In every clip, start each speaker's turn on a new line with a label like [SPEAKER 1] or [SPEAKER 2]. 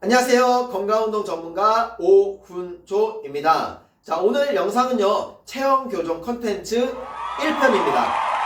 [SPEAKER 1] 안녕하세요. 건강운동 전문가 오훈조입니다. 자, 오늘 영상은요, 체형 교정 컨텐츠 1편입니다.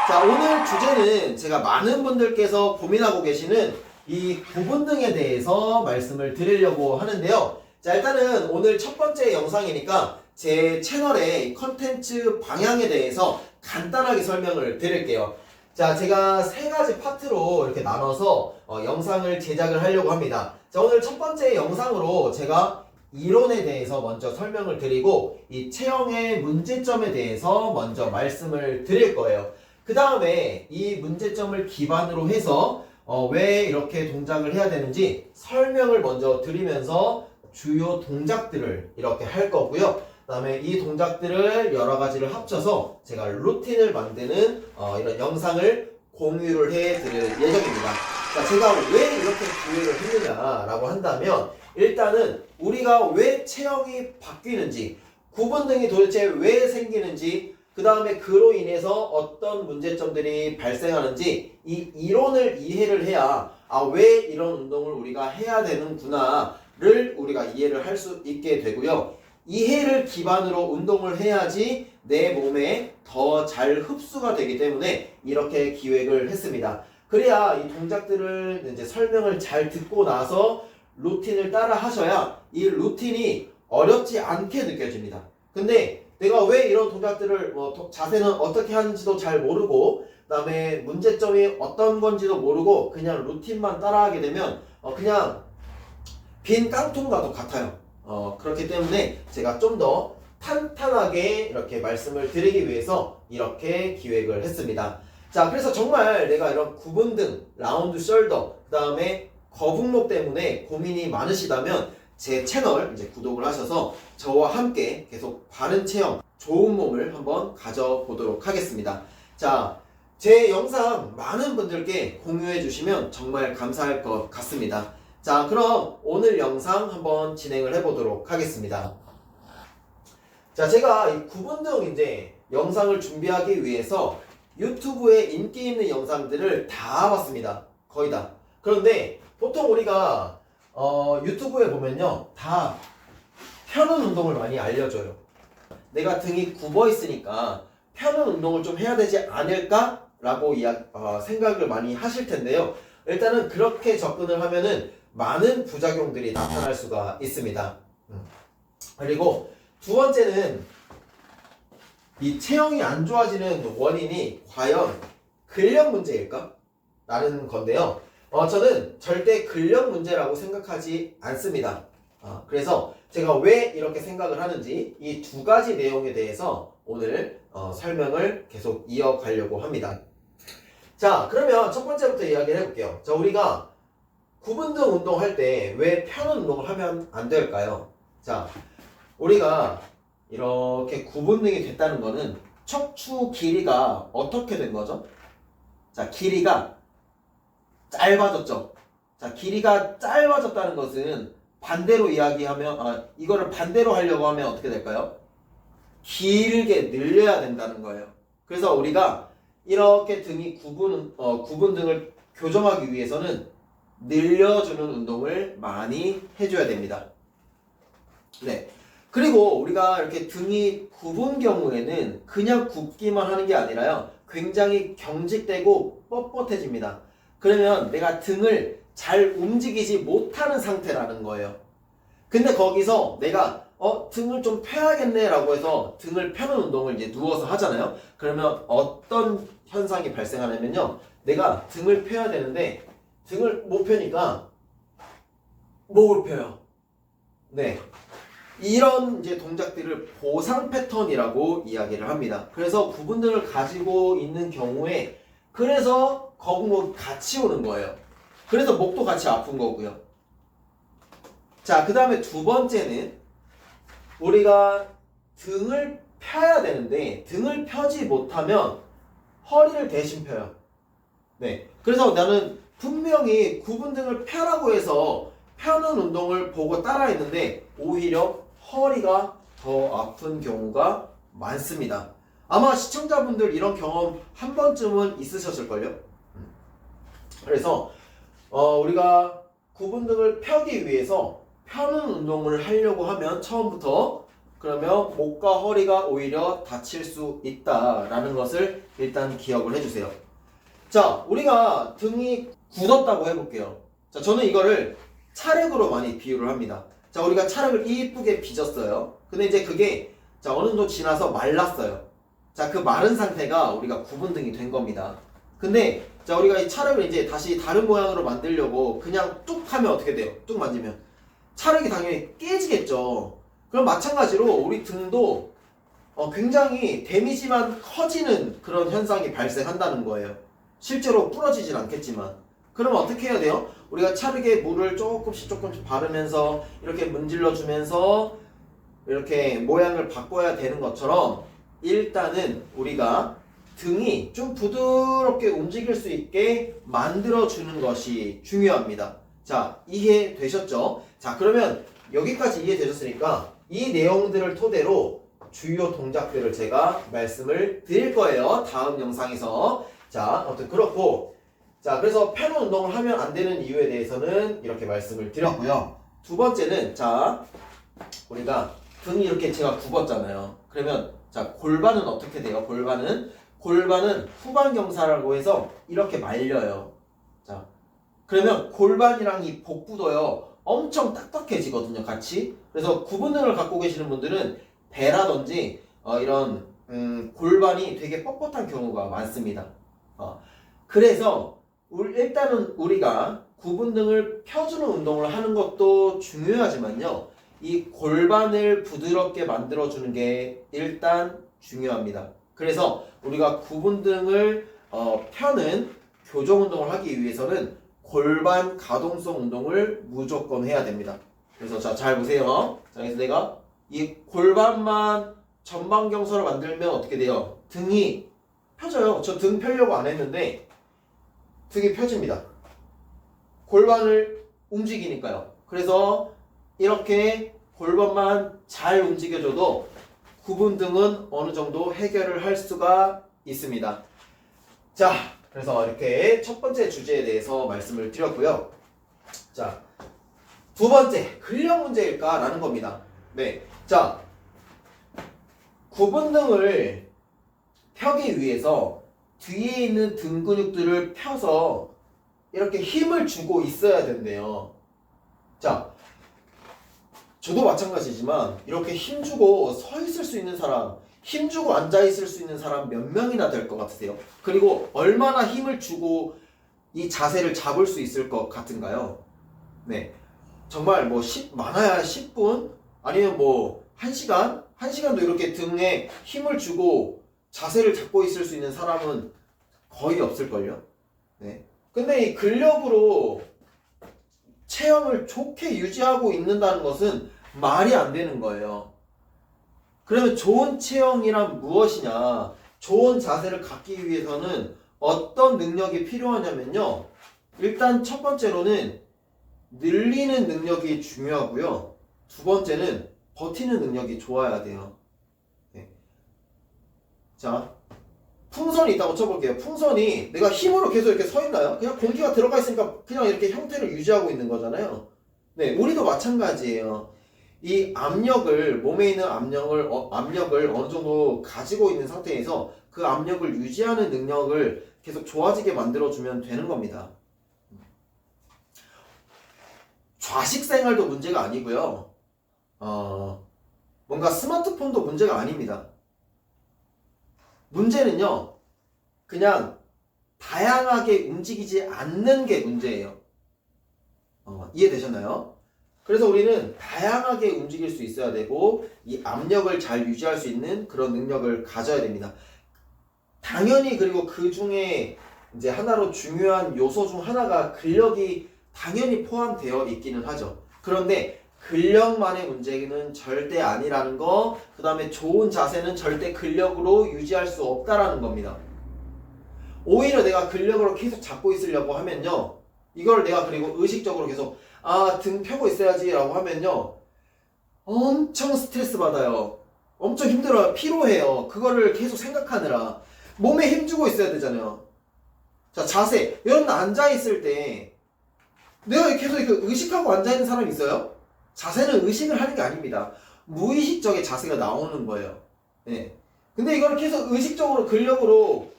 [SPEAKER 1] 자, 오늘 주제는 제가 많은 분들께서 고민하고 계시는 이 구분등에 대해서 말씀을 드리려고 하는데요. 자, 일단은 오늘 첫 번째 영상이니까 제 채널의 컨텐츠 방향에 대해서 간단하게 설명을 드릴게요. 자, 제가 세 가지 파트로 이렇게 나눠서 영상을 제작을 하려고 합니다. 자, 오늘 첫 번째 영상으로 제가 이론에 대해서 먼저 설명을 드리고 이 체형의 문제점에 대해서 먼저 말씀을 드릴 거예요. 그 다음에 이 문제점을 기반으로 해서 왜 이렇게 동작을 해야 되는지 설명을 먼저 드리면서 주요 동작들을 이렇게 할 거고요. 그 다음에 이 동작들을 여러 가지를 합쳐서 제가 루틴을 만드는 이런 영상을 공유를 해 드릴 예정입니다. 자, 제가 왜 이렇게 기획을 했느냐라고 한다면 일단은 우리가 왜 체형이 바뀌는지, 구분등이 도대체 왜 생기는지, 그 다음에 그로 인해서 어떤 문제점들이 발생하는지 이 이론을 이해를 해야 왜 이런 운동을 우리가 해야 되는구나를 우리가 이해를 할 수 있게 되고요. 이해를 기반으로 운동을 해야지 내 몸에 더 잘 흡수가 되기 때문에 이렇게 기획을 했습니다. 그래야 이 동작들을 이제 설명을 잘 듣고 나서 루틴을 따라 하셔야 이 루틴이 어렵지 않게 느껴집니다. 근데 내가 왜 이런 동작들을 자세는 어떻게 하는지도 잘 모르고 그 다음에 문제점이 어떤 건지도 모르고 그냥 루틴만 따라하게 되면 그냥 빈 깡통과도 같아요. 그렇기 때문에 제가 좀 더 탄탄하게 이렇게 말씀을 드리기 위해서 이렇게 기획을 했습니다. 자, 그래서 정말 내가 이런 구분등, 라운드 숄더, 그 다음에 거북목 때문에 고민이 많으시다면 제 채널 이제 구독을 하셔서 저와 함께 계속 바른 체형, 좋은 몸을 한번 가져보도록 하겠습니다. 자, 제 영상 많은 분들께 공유해 주시면 정말 감사할 것 같습니다. 자, 그럼 오늘 영상 한번 진행을 해보도록 하겠습니다. 자, 제가 이 구분등 이제 영상을 준비하기 위해서 유튜브에 인기 있는 영상들을 다 봤습니다. 거의 다. 그런데 보통 우리가 유튜브에 보면요, 다 펴는 운동을 많이 알려줘요. 내가 등이 굽어 있으니까 펴는 운동을 좀 해야 되지 않을까? 라고 생각을 많이 하실 텐데요. 일단은 그렇게 접근을 하면은 많은 부작용들이 나타날 수가 있습니다. 그리고 두 번째는 이 체형이 안 좋아지는 원인이 과연 근력 문제일까? 라는 건데요. 저는 절대 근력 문제라고 생각하지 않습니다. 그래서 제가 왜 이렇게 생각을 하는지 이 두 가지 내용에 대해서 오늘 설명을 계속 이어가려고 합니다. 자, 그러면 첫 번째부터 이야기를 해볼게요. 자, 우리가 구분등 운동할 때 왜 펴는 운동을 하면 안 될까요? 자, 우리가 이렇게 구분등이 됐다는 거는 척추 길이가 어떻게 된 거죠? 자, 길이가 짧아졌죠. 자, 길이가 짧아졌다는 것은 반대로 이야기하면 이거를 반대로 하려고 하면 어떻게 될까요? 길게 늘려야 된다는 거예요. 그래서 우리가 이렇게 등이 구분등을 교정하기 위해서는 늘려주는 운동을 많이 해줘야 됩니다. 네. 그리고 우리가 이렇게 등이 굽은 경우에는 그냥 굽기만 하는 게 아니라요, 굉장히 경직되고 뻣뻣해집니다. 그러면 내가 등을 잘 움직이지 못하는 상태라는 거예요. 근데 거기서 내가 등을 좀 펴야겠네 라고 해서 등을 펴는 운동을 이제 누워서 하잖아요. 그러면 어떤 현상이 발생하냐면요, 내가 등을 펴야 되는데 등을 못 펴니까 목을 펴요. 네. 이런 이제 동작들을 보상 패턴이라고 이야기를 합니다. 그래서 구분등을 가지고 있는 경우에 그래서 거북목이 같이 오는 거예요. 그래서 목도 같이 아픈 거고요. 자, 그 다음에 두 번째는 우리가 등을 펴야 되는데 등을 펴지 못하면 허리를 대신 펴요. 네. 그래서 나는 분명히 구분등을 펴라고 해서 펴는 운동을 보고 따라 했는데 오히려 허리가 더 아픈 경우가 많습니다. 아마 시청자분들 이런 경험 한 번쯤은 있으셨을걸요? 그래서 우리가 구분등을 펴기 위해서 펴는 운동을 하려고 하면 처음부터 그러면 목과 허리가 오히려 다칠 수 있다라는 것을 일단 기억을 해주세요. 자, 우리가 등이 굳었다고 해볼게요. 자, 저는 이거를 차력으로 많이 비유를 합니다. 자, 우리가 차력을 이쁘게 빚었어요. 근데 이제 그게 자, 어느 정도 지나서 말랐어요. 자, 그 마른 상태가 우리가 굽은 등이 된 겁니다. 근데 자, 우리가 이 차력을 이제 다시 다른 모양으로 만들려고 그냥 뚝 하면 어떻게 돼요? 뚝 만지면 차력이 당연히 깨지겠죠. 그럼 마찬가지로 우리 등도 굉장히 데미지만 커지는 그런 현상이 발생한다는 거예요. 실제로 부러지진 않겠지만. 그럼 어떻게 해야 돼요? 우리가 차르게 물을 조금씩 바르면서 이렇게 문질러 주면서 이렇게 모양을 바꿔야 되는 것처럼 일단은 우리가 등이 좀 부드럽게 움직일 수 있게 만들어 주는 것이 중요합니다. 자, 이해되셨죠? 자, 그러면 여기까지 이해되셨으니까 이 내용들을 토대로 주요 동작들을 제가 말씀을 드릴 거예요. 다음 영상에서. 자, 아무튼 그렇고, 자, 그래서 펴는 운동을 하면 안 되는 이유에 대해서는 이렇게 말씀을 드렸고요. 두 번째는, 자, 우리가 등이 이렇게 제가 굽었잖아요. 그러면, 자, 골반은 어떻게 돼요? 골반은 후방경사라고 해서 이렇게 말려요. 자, 그러면 골반이랑 이 복부도요, 엄청 딱딱해지거든요, 같이. 그래서 구분등을 갖고 계시는 분들은 배라든지, 이런, 골반이 되게 뻣뻣한 경우가 많습니다. 그래서 일단은 우리가 구분등을 펴주는 운동을 하는 것도 중요하지만요, 이 골반을 부드럽게 만들어주는 게 일단 중요합니다. 그래서 우리가 구분등을 펴는 교정 운동을 하기 위해서는 골반 가동성 운동을 무조건 해야 됩니다. 그래서 자, 잘 보세요. 자, 그래서 내가 이 골반만 전방경사로 만들면 어떻게 돼요? 등이 펴져요. 저 등 펴려고 안 했는데 등이 펴집니다. 골반을 움직이니까요. 그래서 이렇게 골반만 잘 움직여줘도 구분등은 어느 정도 해결을 할 수가 있습니다. 자, 그래서 이렇게 첫 번째 주제에 대해서 말씀을 드렸고요. 자, 두 번째, 근력 문제일까라는 겁니다. 네. 자, 구분등을 펴기 위해서 뒤에 있는 등 근육들을 펴서 이렇게 힘을 주고 있어야 된대요. 자, 저도 마찬가지지만 이렇게 힘주고 서 있을 수 있는 사람, 힘주고 앉아 있을 수 있는 사람 몇 명이나 될 것 같으세요? 그리고 얼마나 힘을 주고 이 자세를 잡을 수 있을 것 같은가요? 네, 정말 뭐 많아야 10분 아니면 뭐 1시간? 1시간도 이렇게 등에 힘을 주고 자세를 잡고 있을 수 있는 사람은 거의 없을걸요? 네. 근데 이 근력으로 체형을 좋게 유지하고 있는다는 것은 말이 안 되는 거예요. 그러면 좋은 체형이란 무엇이냐? 좋은 자세를 갖기 위해서는 어떤 능력이 필요하냐면요. 일단 첫 번째로는 늘리는 능력이 중요하고요. 두 번째는 버티는 능력이 좋아야 돼요. 네. 자, 풍선이 있다고 쳐볼게요. 풍선이 내가 힘으로 계속 이렇게 서 있나요? 그냥 공기가 들어가 있으니까 그냥 이렇게 형태를 유지하고 있는 거잖아요. 네, 우리도 마찬가지예요. 이 압력을, 몸에 있는 압력을 어느 정도 가지고 있는 상태에서 그 압력을 유지하는 능력을 계속 좋아지게 만들어주면 되는 겁니다. 좌식 생활도 문제가 아니고요. 뭔가 스마트폰도 문제가 아닙니다. 문제는요, 그냥 다양하게 움직이지 않는 게 문제예요. 이해되셨나요? 그래서 우리는 다양하게 움직일 수 있어야 되고 이 압력을 잘 유지할 수 있는 그런 능력을 가져야 됩니다. 당연히 그리고 그 중에 이제 하나로 중요한 요소 중 하나가 근력이 당연히 포함되어 있기는 하죠. 그런데 근력만의 문제는 절대 아니라는 거, 그 다음에 좋은 자세는 절대 근력으로 유지할 수 없다라는 겁니다. 오히려 내가 근력으로 계속 잡고 있으려고 하면요, 이걸 내가 그리고 의식적으로 계속 등 펴고 있어야지 라고 하면요, 엄청 스트레스 받아요. 엄청 힘들어요. 피로해요. 그거를 계속 생각하느라 몸에 힘주고 있어야 되잖아요. 자, 자세. 여러분 앉아있을 때 내가 계속 의식하고 앉아있는 사람 있어요? 자세는 의식을 하는 게 아닙니다. 무의식적인 자세가 나오는 거예요. 예. 근데 이걸 계속 의식적으로 근력으로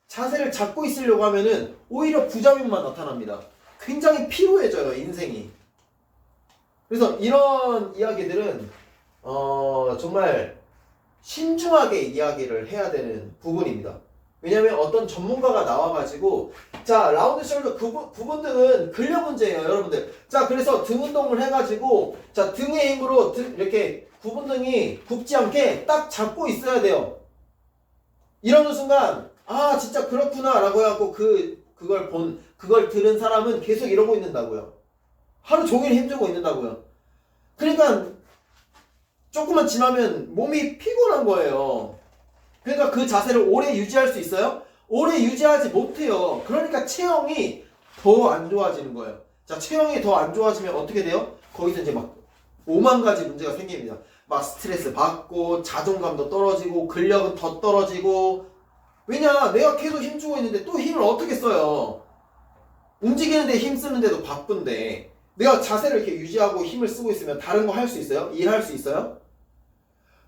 [SPEAKER 1] 자세를 잡고 있으려고 하면은 오히려 부작용만 나타납니다. 굉장히 피로해져요, 인생이. 그래서 이런 이야기들은 정말 신중하게 이야기를 해야 되는 부분입니다. 왜냐면 어떤 전문가가 나와가지고 자, 라운드 숄더 구분 등은 근력 문제예요, 여러분들. 자, 그래서 등 운동을 해가지고 자, 등의 힘으로 이렇게 구분 등이 굽지 않게 딱 잡고 있어야 돼요. 이러는 순간 아, 진짜 그렇구나 라고 해갖고 그걸 들은 사람은 계속 이러고 있는다고요. 하루 종일 힘주고 있는다고요. 그러니까 조금만 지나면 몸이 피곤한 거예요. 그러니까 그 자세를 오래 유지할 수 있어요? 오래 유지하지 못해요. 그러니까 체형이 더 안 좋아지는 거예요. 자, 체형이 더 안 좋아지면 어떻게 돼요? 거기서 이제 막 5만 가지 문제가 생깁니다. 막 스트레스 받고 자존감도 떨어지고 근력은 더 떨어지고. 왜냐, 내가 계속 힘주고 있는데 또 힘을 어떻게 써요? 움직이는데 힘 쓰는데도 바쁜데 내가 자세를 이렇게 유지하고 힘을 쓰고 있으면 다른 거 할 수 있어요? 일할 수 있어요?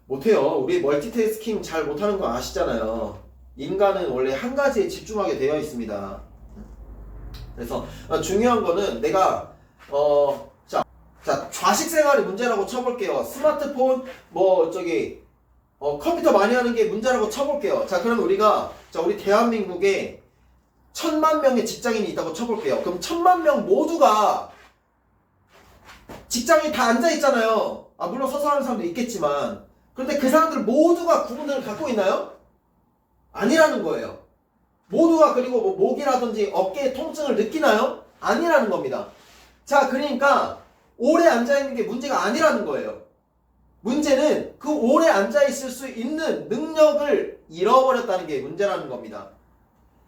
[SPEAKER 1] 못해요. 우리 멀티태스킹 잘 못하는 거 아시잖아요. 인간은 원래 한 가지에 집중하게 되어 있습니다. 그래서 중요한 거는 내가 자, 좌식 생활이 문제라고 쳐볼게요. 스마트폰 컴퓨터 많이 하는 게 문제라고 쳐볼게요. 자, 그럼 우리 대한민국에 1000만 명의 직장인이 있다고 쳐볼게요. 그럼 1000만 명 모두가 직장에 다 앉아있잖아요. 물론 서서 하는 사람도 있겠지만, 그런데 그 사람들 모두가 구분을 갖고 있나요? 아니라는 거예요. 모두가 그리고 목이라든지 어깨에 통증을 느끼나요? 아니라는 겁니다. 자, 그러니까 오래 앉아있는 게 문제가 아니라는 거예요. 문제는 그 오래 앉아있을 수 있는 능력을 잃어버렸다는 게 문제라는 겁니다.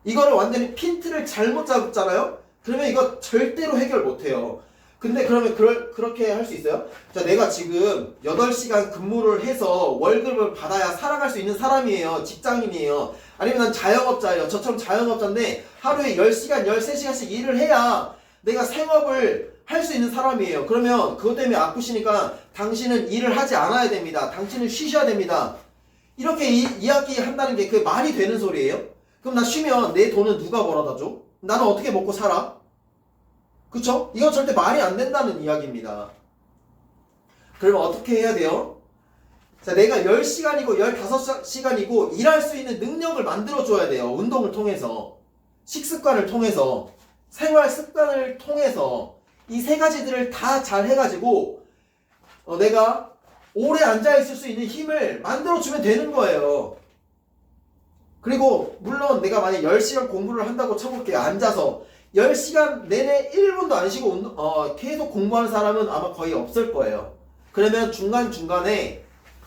[SPEAKER 1] 이거를 완전히 핀트를 잘못 잡잖아요? 그러면 이거 절대로 해결 못해요. 근데 그러면 그렇게 할 수 있어요? 자, 내가 지금 8시간 근무를 해서 월급을 받아야 살아갈 수 있는 사람이에요. 직장인이에요. 아니면 난 자영업자예요. 저처럼 자영업자인데 하루에 10시간, 13시간씩 일을 해야 내가 생업을 할 수 있는 사람이에요. 그러면 그것 때문에 아프시니까 당신은 일을 하지 않아야 됩니다. 당신은 쉬셔야 됩니다. 이렇게 이야기한다는 게 그게 말이 되는 소리예요? 그럼 나 쉬면 내 돈은 누가 벌어다 줘? 나는 어떻게 먹고 살아? 그쵸? 이건 절대 말이 안 된다는 이야기입니다. 그러면 어떻게 해야 돼요? 자, 내가 10시간이고 15시간이고 일할 수 있는 능력을 만들어줘야 돼요. 운동을 통해서, 식습관을 통해서, 생활 습관을 통해서 이 세 가지들을 다 잘 해가지고 내가 오래 앉아있을 수 있는 힘을 만들어주면 되는 거예요. 그리고 물론 내가 만약 10시간 공부를 한다고 쳐볼게요. 앉아서 10시간 내내 1분도 안 쉬고 계속 공부하는 사람은 아마 거의 없을 거예요. 그러면 중간중간에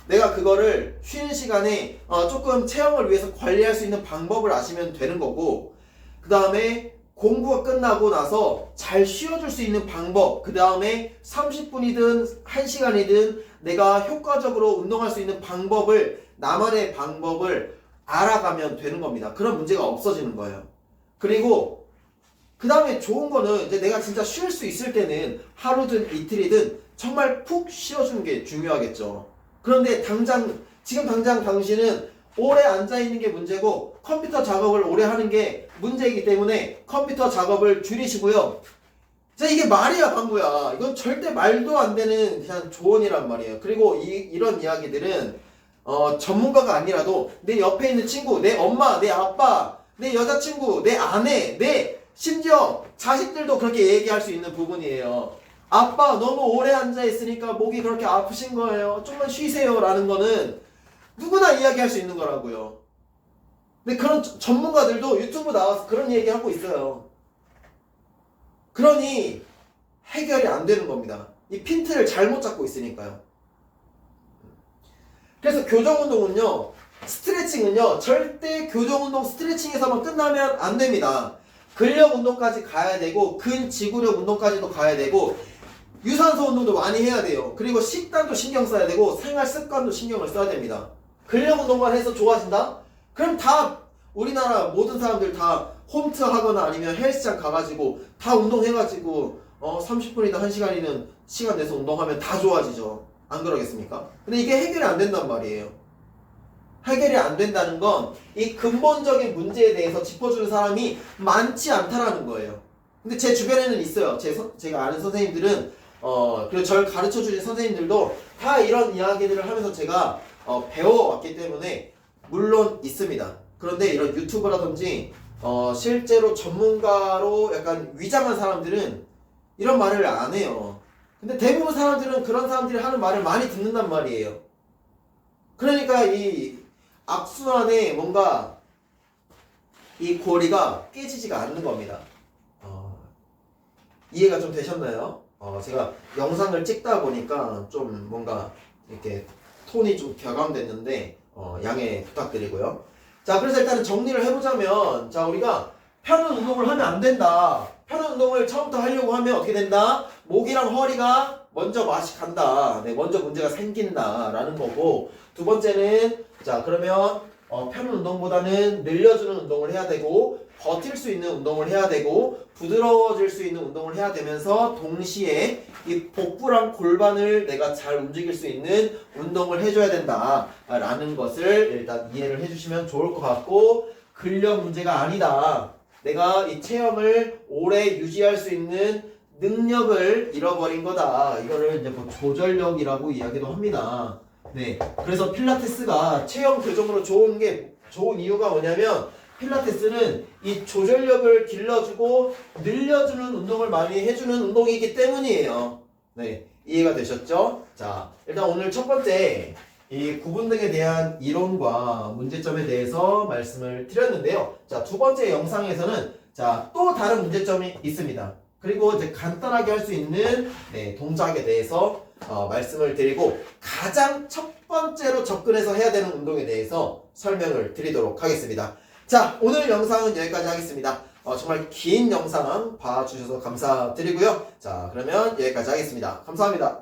[SPEAKER 1] 내가 그거를 쉬는 시간에 조금 체형을 위해서 관리할 수 있는 방법을 아시면 되는 거고, 그 다음에 공부가 끝나고 나서 잘 쉬어줄 수 있는 방법, 그 다음에 30분이든 1시간이든 내가 효과적으로 운동할 수 있는 방법을, 나만의 방법을 알아가면 되는 겁니다. 그런 문제가 없어지는 거예요. 그리고 그 다음에 좋은 거는 이제 내가 진짜 쉴 수 있을 때는 하루든 이틀이든 정말 푹 쉬어주는 게 중요하겠죠. 그런데 지금 당장 당신은 오래 앉아있는 게 문제고 컴퓨터 작업을 오래 하는 게 문제이기 때문에 컴퓨터 작업을 줄이시고요. 자, 이게 말이야 방구야. 이건 절대 말도 안 되는 그냥 조언이란 말이에요. 그리고 이런 이야기들은 전문가가 아니라도 내 옆에 있는 친구, 내 엄마, 내 아빠, 내 여자친구, 내 아내, 심지어 자식들도 그렇게 얘기할 수 있는 부분이에요. 아빠 너무 오래 앉아있으니까 목이 그렇게 아프신 거예요. 좀만 쉬세요 라는 거는 누구나 이야기할 수 있는 거라고요. 근데 그런 전문가들도 유튜브 나와서 그런 얘기하고 있어요. 그러니 해결이 안 되는 겁니다. 이 핀트를 잘못 잡고 있으니까요. 그래서 교정운동은요, 스트레칭은요, 절대 교정운동 스트레칭에서만 끝나면 안 됩니다. 근력 운동까지 가야 되고 근지구력 운동까지도 가야 되고 유산소 운동도 많이 해야 돼요. 그리고 식단도 신경 써야 되고 생활 습관도 신경을 써야 됩니다. 근력 운동만 해서 좋아진다? 그럼 다 우리나라 모든 사람들 다 홈트 하거나 아니면 헬스장 가가지고 다 운동해가지고 30분이든 1시간이든 시간 내서 운동하면 다 좋아지죠. 안 그러겠습니까? 근데 이게 해결이 안 된단 말이에요. 해결이 안 된다는 건 이 근본적인 문제에 대해서 짚어주는 사람이 많지 않다라는 거예요. 근데 제 주변에는 있어요. 제가 아는 선생님들은 그리고 저를 가르쳐주신 선생님들도 다 이런 이야기들을 하면서 제가 배워왔기 때문에 물론 있습니다. 그런데 이런 유튜버라든지 실제로 전문가로 약간 위장한 사람들은 이런 말을 안 해요. 근데 대부분 사람들은 그런 사람들이 하는 말을 많이 듣는단 말이에요. 그러니까 이 악순환에 뭔가 이 고리가 깨지지가 않는 겁니다. 이해가 좀 되셨나요? 제가 영상을 찍다 보니까 좀 뭔가 이렇게 톤이 좀 격앙됐는데 양해 부탁드리고요. 자, 그래서 일단은 정리를 해보자면, 자, 우리가 편한 운동을 하면 안 된다. 편한 운동을 처음부터 하려고 하면 어떻게 된다? 목이랑 허리가 먼저 맛이 간다. 네, 먼저 문제가 생긴다라는 거고, 두 번째는 자, 그러면 편한 운동보다는 늘려주는 운동을 해야 되고, 버틸 수 있는 운동을 해야 되고, 부드러워질 수 있는 운동을 해야 되면서 동시에 이 복부랑 골반을 내가 잘 움직일 수 있는 운동을 해줘야 된다 라는 것을 일단 이해를 해주시면 좋을 것 같고, 근력 문제가 아니다. 내가 이 체형을 오래 유지할 수 있는 능력을 잃어버린 거다. 이거를 이제 뭐 조절력이라고 이야기도 합니다. 네, 그래서 필라테스가 체형 교정으로 좋은 이유가 뭐냐면, 필라테스는 이 조절력을 길러주고 늘려주는 운동을 많이 해주는 운동이기 때문이에요. 네, 이해가 되셨죠? 자, 일단 오늘 첫 번째 이 구분 등에 대한 이론과 문제점에 대해서 말씀을 드렸는데요. 자, 두 번째 영상에서는 자, 또 다른 문제점이 있습니다. 그리고 이제 간단하게 할 수 있는 동작에 대해서 말씀을 드리고, 가장 첫 번째로 접근해서 해야 되는 운동에 대해서 설명을 드리도록 하겠습니다. 자, 오늘 영상은 여기까지 하겠습니다. 정말 긴 영상 봐주셔서 감사드리고요. 자, 그러면 여기까지 하겠습니다. 감사합니다.